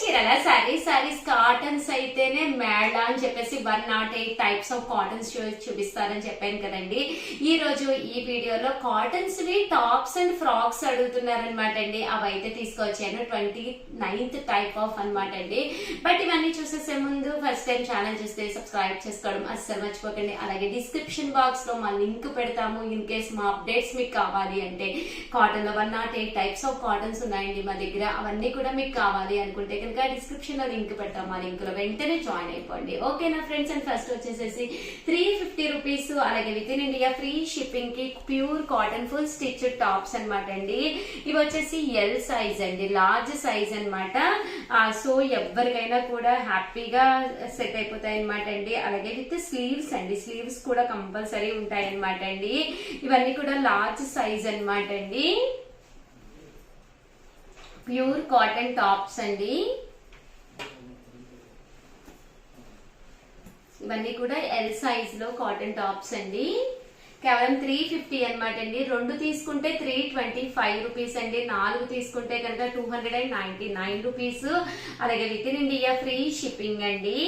చీరల సారీస్ కాటన్స్ అయితేనే మేళ అని చెప్పేసి 108 టైప్స్ ఆఫ్ కాటన్స్ చూపిస్తారని చెప్పాను కదండి. ఈ రోజు ఈ వీడియోలో cottons V tops and frocks అడుగుతున్నారనమాట అండి. అవి అయితే తీసుకొచ్చాను 29th టైప్ ఆఫ్ అనమాట అండి. బట్ ఇవన్నీ చూసేసే ముందు ఫస్ట్ టైం ఛానల్ చూస్తే సబ్స్క్రైబ్ చేసుకోవడం అస్సలు మర్చిపోకండి. అలాగే డిస్క్రిప్షన్ బాక్స్ లో మా లింక్ పెడతాము. ఇన్ కేస్ మా అప్డేట్స్ మీకు కావాలి అంటే కాటన్ లో 108 టైప్స్ ఆఫ్ కాటన్స్ ఉన్నాయండి మా దగ్గర. అవన్నీ కూడా మీకు కావాలి అనుకుంటే కనుక డిస్క్రిప్షన్ లో లింక్ పెడతాం. ఆ లింక్ లో వెంటనే జాయిన్ అయిపోండి. ఓకేనా ఫ్రెండ్స్? అండ్ ఫస్ట్ వచ్చేసేసి 350 రూపీస్, అలాగే within India free shipping కి pure cotton full stitch tops అనమాట అండి. ఇవి వచ్చేసి ఎల్ సైజ్ అండి, లార్జ్ సైజ్ అనమాట. సో ఎవరికైనా కూడా హ్యాపీగా సెట్ అయిపోతాయి అనమాట అండి. అలాగే విత్ స్లీవ్స్ అండి, స్లీవ్స్ కూడా కంపల్సరీ ఉంటాయి అనమాట అండి. ఇవన్నీ కూడా లార్జ్ సైజ్ అనమాట అండి. ప్యూర్ కాటన్ టాప్స్ అండి. ఇవన్నీ కూడా ఎల్ సైజ్ లో కాటన్ టాప్స్ అండి. కేవలం 350 అనమాట అండి. 2 తీసుకుంటే 325 రూపీస్ అండి. 4 తీసుకుంటే కనుక 299 రూపీస్. అలాగే within India free shipping అండి.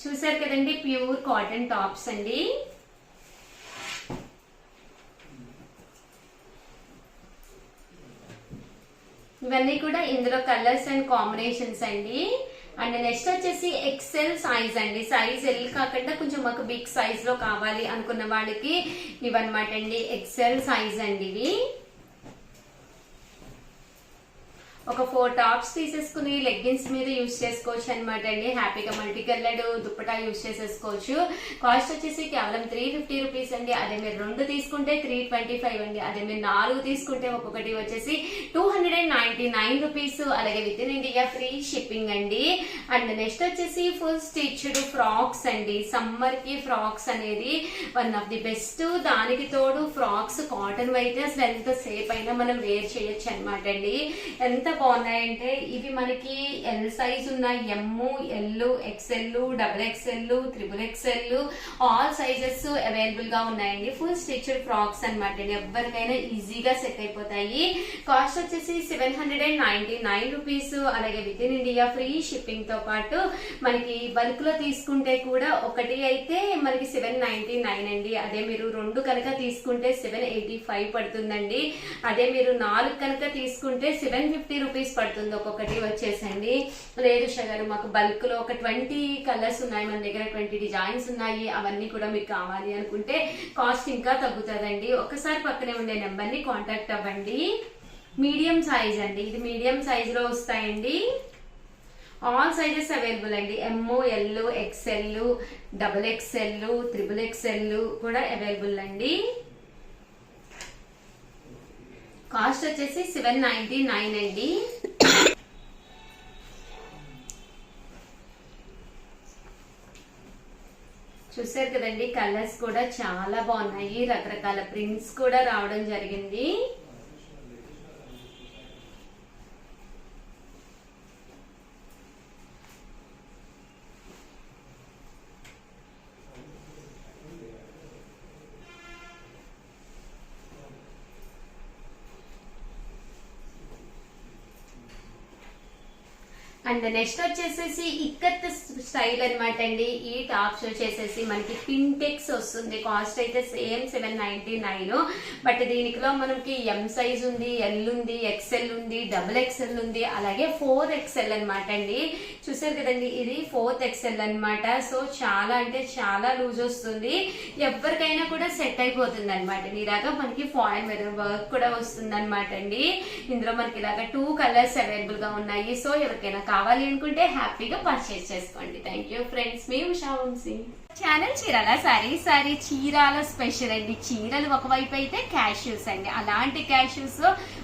చూసారు కదండి, ప్యూర్ కాటన్ టాప్స్ అండి. ఇవన్నీ కూడా ఇందులో కలర్స్ అండ్ కాంబినేషన్స్ అండి. అండ్ నెక్స్ట్ వచ్చేసి ఎక్సెల్ సైజ్ అండి. సైజ్ ఎల్ కాకుండా కొంచెం మాకు బిగ్ సైజ్ లో కావాలి అనుకున్న వాళ్ళకి ఇవన్నమాట అండి. ఎక్సెల్ సైజ్ అండి. ఇవి ఒక 4 టాప్స్ తీసేసుకుని లెగ్గిన్స్ మీద యూజ్ చేసుకోవచ్చు అనమాట అండి. హ్యాపీగా మల్టీ కలర్డ్ దుప్పటా యూజ్ చేసేసుకోవచ్చు. కాస్ట్ వచ్చేసి కేవలం 350 రూపీస్ అండి. అదే మీరు 2 తీసుకుంటే 325 అండి. అదే మీరు 4 తీసుకుంటే ఒక్కొక్కటి వచ్చేసి 299 రూపీస్. అలాగే within India free shipping అండి. అండ్ నెక్స్ట్ వచ్చేసి ఫుల్ స్టిచ్డ్ ఫ్రాక్స్ అండి. సమ్మర్ కి ఫ్రాక్స్ అనేది వన్ ఆఫ్ ది బెస్ట్. దానికి తోడు ఫ్రాక్స్ కాటన్ అయితే అసలు ఎంత సేపు అయినా మనం వేర్ చేయొచ్చు అనమాట అండి. ఎంత బాగున్నాయంటే ఇవి మనకి ఎల్ సైజ్ ఉన్నాయి, M, L, XL, double XL, triple XL, all sizes available గా ఉన్నాయండి. ఫుల్ స్టిచ్డ్ ఫ్రాక్స్ అనమాట అండి. ఎవరికైనా ఈజీగా సెట్ అయిపోతాయి. కాస్ట్ వచ్చేసి 799 రూపీస్. అలాగే within India free shipping తో పాటు మనకి బల్క్ లో తీసుకుంటే కూడా ఒకటి అయితే మనకి 799 అండి. అదే మీరు 2 కనుక తీసుకుంటే 785 పడుతుందండి. అదే మీరు 4 కనుక తీసుకుంటే 750 రూపీస్ పడుతుంది ఒక్కొక్కటి వచ్చేసండి. లేదు షగారు మాకు బల్క్ లో ఒక 20 కలర్స్ ఉన్నాయి మన దగ్గర, 20 డిజైన్స్ ఉన్నాయి, అవన్నీ కూడా మీకు కావాలి అనుకుంటే కాస్ట్ ఇంకా తగ్గుతుందండి. ఒకసారి పక్కనే ఉండే నెంబర్ ని కాంటాక్ట్ అవ్వండి. మీడియం సైజ్ అండి. ఇది మీడియం సైజ్ లో వస్తాయండి. ఆల్ సైజెస్ అవైలబుల్ అండి. M, L, XL, double XL, triple XL కూడా అవైలబుల్ అండి. కాస్ట్ వచ్చేసి 799 అండి. చూసారు కదండి, కలర్స్ కూడా చాలా బాగున్నాయి. రకరకాల ప్రింట్స్ కూడా రావడం జరిగింది. అండ్ నెక్స్ట్ వచ్చేసేసి ఇక్కత్ స్టైల్ అనమాట అండి. ఈ టాప్స్ వచ్చేసేసి మనకి పింటెక్స్ వస్తుంది. కాస్ట్ అయితే సేమ్ 799. బట్ దీనిలో మనకి ఎం సైజ్ ఉంది, ఎల్ ఉంది, ఎక్స్ఎల్ ఉంది, డబుల్ ఎక్స్ఎల్ ఉంది, అలాగే 4XL అనమాట అండి. చూసారు కదండి, ఇది 4th XL అనమాట. సో చాలా అంటే చాలా లూజ్ వస్తుంది. ఎవరికైనా కూడా సెట్ అయిపోతుంది అనమాట. ఇలాగా మనకి ఫాయిల్ మీద వర్క్ కూడా వస్తుంది అనమాట అండి. ఇందులో మనకి ఇలాగా 2 కలర్స్ అవైలబుల్ గా ఉన్నాయి. సో ఎవరికైనా కావాలి అనుకుంటే హ్యాపీగా పర్చేస్ చేసుకోండి. Thank you friends. మీ Usha Vamsi. Channel Chirala sorry Chirala special అండి. చీరలు ఒకవైపు అయితే క్యాష్యూస్ అండి. అలాంటి cashews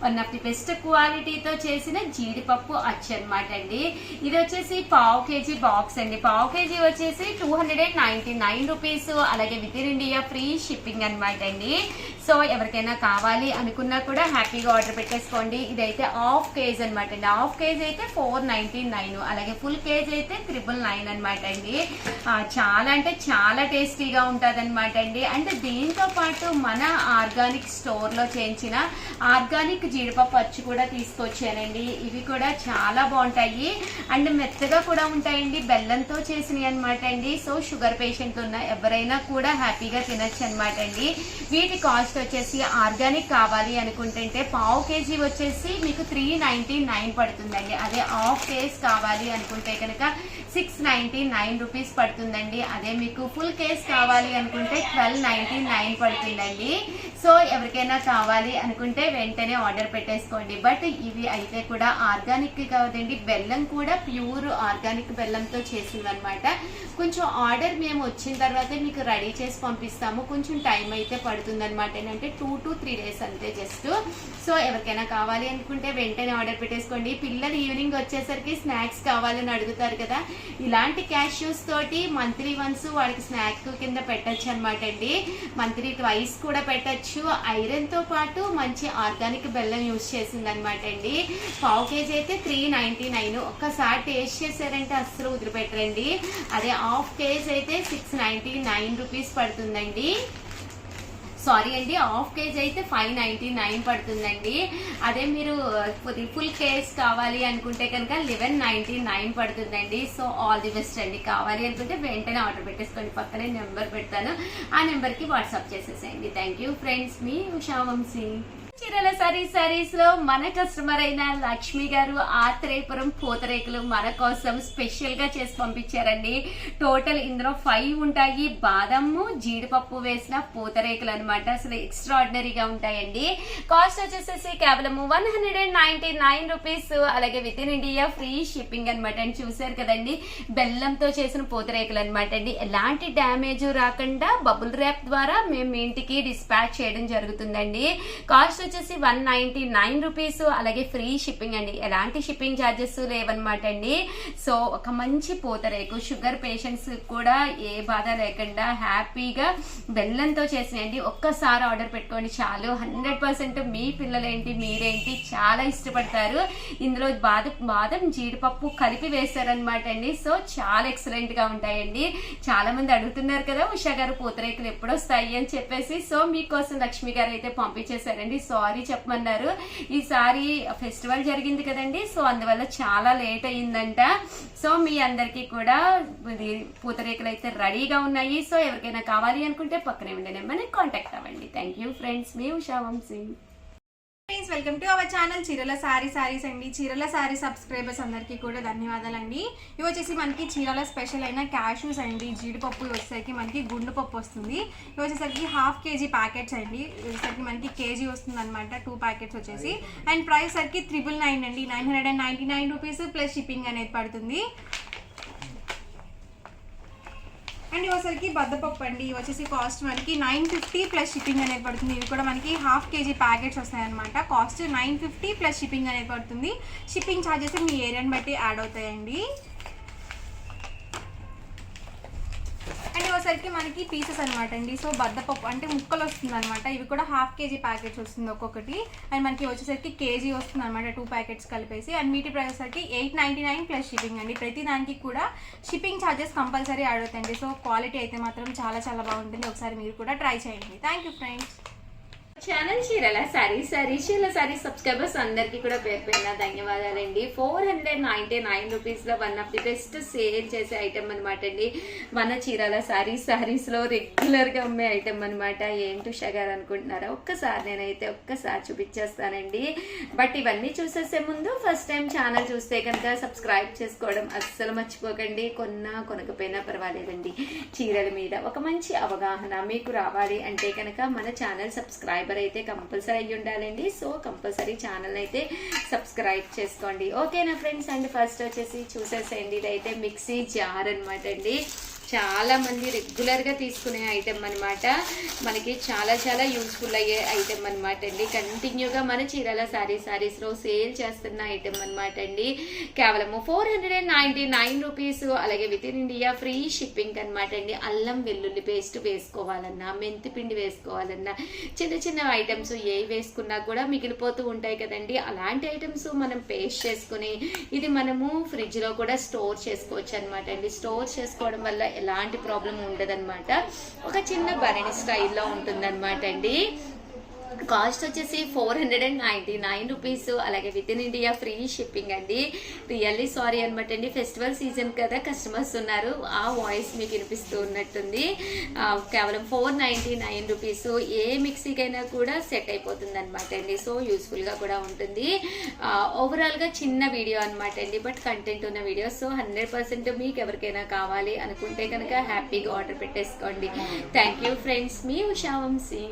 one of the best క్వాలిటీతో చేసిన జీడిపప్పు అచ్చు అనమాట అండి. ఇది వచ్చేసి 1/2 kg బాక్స్ అండి. 1/2 kg వచ్చేసి 299 రూపీస్. అలాగే within India free shipping అనమాట అండి. సో ఎవరికైనా కావాలి అనుకున్నా కూడా హ్యాపీగా ఆర్డర్ పెట్టేసుకోండి. ఇదైతే హాఫ్ కేజీ అనమాట అండి. హాఫ్ కేజీ అయితే 499, అలాగే ఫుల్ కేజీ అయితే 999 అనమాట అండి. చాలా అంటే చాలా టేస్టీగా ఉంటుంది అనమాట అండి. అండ్ దీంతో పాటు మన ఆర్గానిక్ స్టోర్ లో చేయించిన ఆర్గానిక్ జీడిపప్పు అచ్చు కూడా తీసుకొచ్చానండి. ఇవి కూడా చాలా బాగుంటాయి అండ్ మెత్తగా కూడా ఉంటాయండి, బెల్లంతో చేసినవి అనమాట అండి. సో షుగర్ పేషెంట్ ఉన్న ఎవరైనా కూడా హ్యాపీగా తినచ్చు అనమాట అండి. వీటి కాస్ట్ వచ్చేసి ఆర్గానిక్ కావాలి అనుకుంటుంటే పావు కేజీ వచ్చేసి మీకు 399 పడుతుందండి. అదే హాఫ్ కేజ్ కావాలి అనుకుంటే కనుక 699 రూపీస్ పడుతుందండి. అదే మీకు ఫుల్ కేజ్ కావాలి అనుకుంటే 1299 పడుతుందండి. సో ఎవరికైనా కావాలి అనుకుంటే వెంటనే ఆర్డర్ పెట్టేసుకోండి. బట్ ఇవి అయితే కూడా ఆర్గానిక్ కాదండి, బెల్లం కూడా ప్యూర్ ఆర్గానిక్ బెల్లంతో చేసింది అనమాట. కొంచెం ఆర్డర్ మేము వచ్చిన తర్వాత మీకు రెడీ చేసి పంపిస్తాము, కొంచెం టైం అయితే పడుతుంది అనమాట. ఏంటంటే 2 to 3 days అంతే జస్ట్. సో ఎవరికైనా కావాలి అనుకుంటే వెంటనే ఆర్డర్ పెట్టేసుకోండి. పిల్లలు ఈవినింగ్ వచ్చేసరికి స్నాక్స్ కావాలని అడుగుతారు కదా, ఇలాంటి క్యాష్యూస్ తోటి మంత్లీ వన్స్ వాడికి స్నాక్ కింద పెట్టచ్చు అనమాట అండి. మంత్లీ ట్వైస్ కూడా పెట్టచ్చు. ఐరన్ తో పాటు మంచి ఆర్గానిక్ బెల్లం యూజ్ చేసింది అనమాట అండి. పావు కేజీ అయితే 399. ఒక్కసారి టేస్ట్ చేశారంటే అస్సలు వదిలిపెట్టరండి. అదే హాఫ్ కేజీ అయితే 699 రూపీస్ పడుతుందండి. సారీ అండి, హాఫ్ కేజీ అయితే 599 పడుతుందండి. అదే మీరు ఫుల్ కేజ్ కావాలి అనుకుంటే కనుక 1199 పడుతుందండి. సో ఆల్ ది బెస్ట్ అండి. కావాలి అనుకుంటే వెంటనే ఆర్డర్ పెట్టేసుకోండి. పక్కనే నెంబర్ పెడతాను, ఆ నెంబర్కి వాట్సాప్ చేసేసేయండి. థ్యాంక్ యూ ఫ్రెండ్స్, మీ ఉషా వంశీ. చీరల సారీస్ లో మన కస్టమర్ అయిన లక్ష్మి గారు ఆత్రేయపురం పూతరేకులు మన కోసం స్పెషల్ గా చేసి పంపించారండి. టోటల్ ఇందులో 5 ఉంటాయి. బాదము జీడిపప్పు వేసిన పూతరేకులు అనమాట. అసలు ఎక్స్ట్రాడినరీగా ఉంటాయండి. కాస్ట్ వచ్చేసేసి కేవలం 199 రూపీస్. అలాగే within India free shipping అనమాట అండి. చూసారు కదండి, బెల్లంతో చేసిన పూతరేకులు అనమాట అండి. ఎలాంటి డ్యామేజ్ రాకుండా బబుల్ ర్యాప్ ద్వారా మేము ఇంటికి డిస్పాచ్ చేయడం జరుగుతుందండి. కాస్ట్ వచ్చేసి 199 రూపీస్. అలాగే ఫ్రీ షిప్పింగ్ అండి, ఎలాంటి షిప్పింగ్ ఛార్జెస్ లేవన్నమాట అండి. సో ఒక మంచి పూతరేకు షుగర్ పేషెంట్స్ కూడా ఏ బాధ లేకుండా హ్యాపీగా బెల్లంతో చేసినండి. ఒక్కసారి ఆర్డర్ పెట్టుకోండి చాలు. 100% మీ పిల్లలేంటి మీరేంటి చాలా ఇష్టపడతారు. ఇందులో బాదం జీడిపప్పు కలిపి వేస్తారనమాట అండి. సో చాలా ఎక్సలెంట్ గా ఉంటాయండి. చాలా మంది అడుగుతున్నారు కదా ఉషా గారు పూతరేకులు ఎప్పుడు వస్తాయి అని చెప్పేసి. సో మీకోసం లక్ష్మి గారు అయితే పంపించేశారండి. సారీ చెప్పమన్నారు. ఈసారి ఫెస్టివల్ జరిగింది కదండి, సో అందువల్ల చాలా లేట్ అయ్యిందంట. సో మీ అందరికీ కూడా పూతరేకులు అయితే రెడీగా ఉన్నాయి. సో ఎవరికైనా కావాలి అనుకుంటే పక్కనే ఉండే నెంబర్ని కాంటాక్ట్ అవ్వండి. థ్యాంక్ యూ ఫ్రెండ్స్, మీ Usha Vamsi. Friends, welcome to our channel Chirala saris అండి. చీరల సారీ సబ్స్క్రైబర్స్ అందరికీ కూడా ధన్యవాదాలండి. ఇవి వచ్చేసి మనకి చీరల స్పెషల్ అయిన క్యాష్యూస్ అండి. జీడిపప్పు వచ్చేసరికి మనకి గుండు పప్పు వస్తుంది. ఇవి వచ్చేసరికి హాఫ్ కేజీ ప్యాకెట్స్ అండి. వచ్చేసరికి మనకి కేజీ వస్తుంది అనమాట, 2 ప్యాకెట్స్ వచ్చేసి. అండ్ ప్రైస్ సరికి 999 అండి. 999 రూపీస్ ప్లస్ షిప్పింగ్ అనేది పడుతుంది. అండ్ ఇవసరికి బద్దపప్పు అండి. ఇవి వచ్చేసి కాస్ట్ మనకి 950 ప్లస్ షిప్పింగ్ అనేది పడుతుంది. ఇవి కూడా మనకి హాఫ్ కేజీ ప్యాకెట్స్ వస్తాయన్నమాట. కాస్ట్ 950 ప్లస్ షిప్పింగ్ అనేది పడుతుంది. షిప్పింగ్ ఛార్జెస్ మీ ఏరియాని బట్టి యాడ్ అవుతాయండి. అండ్ ఇవసరికి మనకి పీసెస్ అనమాట అండి. సో బద్దపప్పు అంటే ముక్కలు వస్తుంది అనమాట. ఇవి కూడా హాఫ్ కేజీ ప్యాకెట్స్ వస్తుంది ఒక్కొక్కటి. అండ్ మనకి వచ్చేసరికి కేజీ వస్తుంది అనమాట, 2 ప్యాకెట్స్ కలిపేసి. అండ్ వీటి ప్రైస్ సరికి 899 ప్లస్ షిప్పింగ్ అండి. ప్రతి దానికి కూడా షిప్పింగ్ ఛార్జెస్ కంపల్సరీ యాడ్ అవుతాయండి. సో క్వాలిటీ అయితే మాత్రం చాలా చాలా బాగుంటుంది. ఒకసారి మీరు కూడా ట్రై చేయండి. Thank you friends. ఛానల్ చీరల సారీ సబ్స్క్రైబర్స్ అందరికీ కూడా పేరు పేరున ధన్యవాదాలండి. 499 రూపీస్ లో one of the best sale చేసే ఐటమ్ అనమాట అండి. మన చీరల సారీస్ లో రెగ్యులర్ గా అమ్మే ఐటమ్ అనమాట. ఏంటి ఉషా గారు అనుకుంటున్నారా? ఒక్కసారి చూపించేస్తానండి. బట్ ఇవన్నీ చూసేసే ముందు ఫస్ట్ టైం ఛానల్ చూస్తే కనుక సబ్స్క్రైబ్ చేసుకోవడం అస్సలు మర్చిపోకండి. కొనకపోయినా పర్వాలేదండి. చీరల మీద ఒక మంచి అవగాహన మీకు రావాలి అంటే కనుక మన ఛానల్ సబ్స్క్రైబర్ అయితే కంపల్సరీ అయ్యి ఉండాలండి. సో కంపల్సరీ ఛానల్ అయితే సబ్స్క్రైబ్ చేసుకోండి. ఓకేనా ఫ్రెండ్స్? అండ్ ఫస్ట్ వచ్చేసి చూసేసేయండి, ఇదైతే మిక్సీ జార్ అనమాట అండి. చాలా మంది రెగ్యులర్ గా తీసుకునే ఐటెం అన్నమాట. మనకి చాలా చాలా యూస్ఫుల్ అయ్యే ఐటెం అన్నమాట అండి. కంటిన్యూగా మన చీరాల సారీస్ లో సేల్ చేస్తున్న ఐటెం అన్నమాట అండి. కేవలము 499 రూపీస్. అలాగే within India free shipping అన్నమాట అండి. అల్లం వెల్లుల్లి పేస్ట్ వేసుకోవాలన్నా, మెంతి పిండి వేసుకోవాలన్నా, చిన్న చిన్న ఐటమ్స్ ఏ వేసుకున్నా కూడా మిగిలిపోతూ ఉంటాయి కదండి. అలాంటి ఐటమ్స్ మనం పేస్ట్ చేసుకుని ఇది మనము ఫ్రిడ్జ్ లో కూడా స్టోర్ చేసుకోవచ్చు అనమాట అండి. స్టోర్ చేసుకోవడం వల్ల ఎలాంటి ప్రాబ్లం ఉండదన్నమాట. ఒక చిన్న బరణి స్టైల్లో ఉంటుందన్నమాట అండి. కాస్ట్ వచ్చేసి 499 రూపీస్. అలాగే within India free shipping అండి. రియల్లీ సారీ అనమాట అండి, ఫెస్టివల్ సీజన్ కదా, కస్టమర్స్ ఉన్నారు, ఆ వాయిస్ మీకు వినిపిస్తూ ఉన్నట్టుంది. కేవలం 499 రూపీస్. ఏ మిక్సీకైనా కూడా సెట్ అయిపోతుంది అనమాట అండి. సో యూస్ఫుల్గా కూడా ఉంటుంది. ఓవరాల్గా చిన్న వీడియో అనమాట అండి, బట్ కంటెంట్ ఉన్న వీడియో. సో 100% మీకు ఎవరికైనా కావాలి అనుకుంటే కనుక హ్యాపీగా ఆర్డర్ పెట్టేసుకోండి. థ్యాంక్ యూ ఫ్రెండ్స్, మీ ఉషా వంశీ.